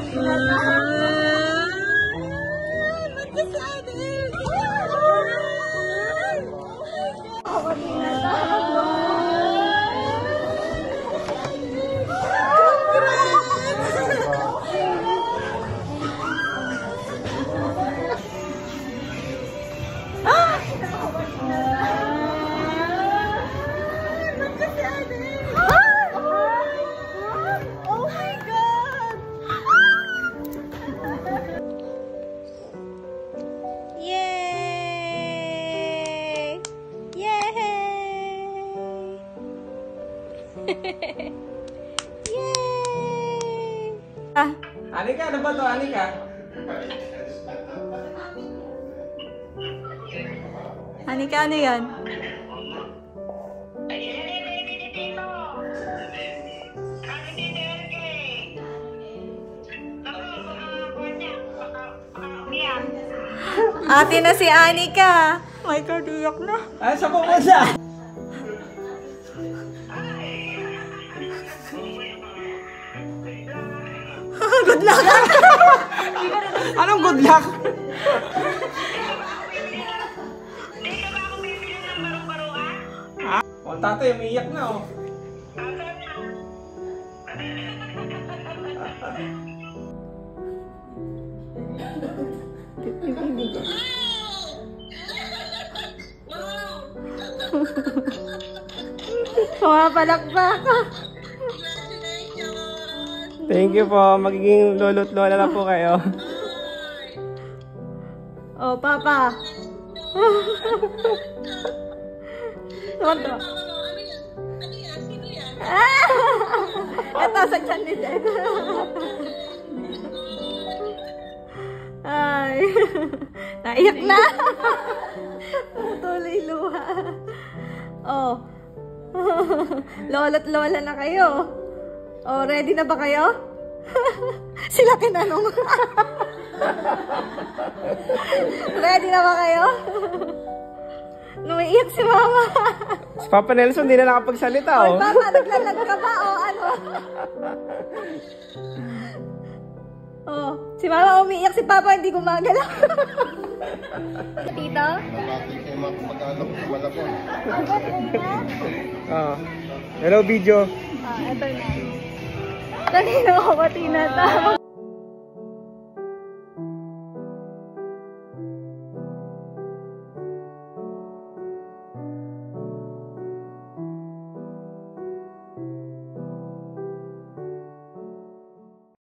Nakakawati na to. Magkasadik! Nakakawati na to. Yay! Anika, ano ba to? Anika? Anika, ano yan? Ate na si Anika. My God, iyak na. Ay, sa pupunta! Good luck! Anong good luck? Ha? O, tatay, umiiyak na, oh. Pumapalakpak ka. Thank you po. Magiging lolo't lola na po kayo. Oh, Papa. Ito. Ito, sa tiyan ni Jen. Ay. Naiyak na. Tuloy luha. Oh. Lolo't lola na kayo. Oh, ready na ba kayo? Sila tinanong. Ready na ba kayo? Numiiyak si Mama. Si Papa Nelson, hindi na nakapagsalita, oh. Oy, Papa, naglalag ka ba? O, ano? Oh, si Mama umiiyak, si Papa hindi gumagalaw. Tito? Nabati kayo mag-alok sa Malabon. Oh. Hello, video. Ah, eto na. Kanina ako pati na.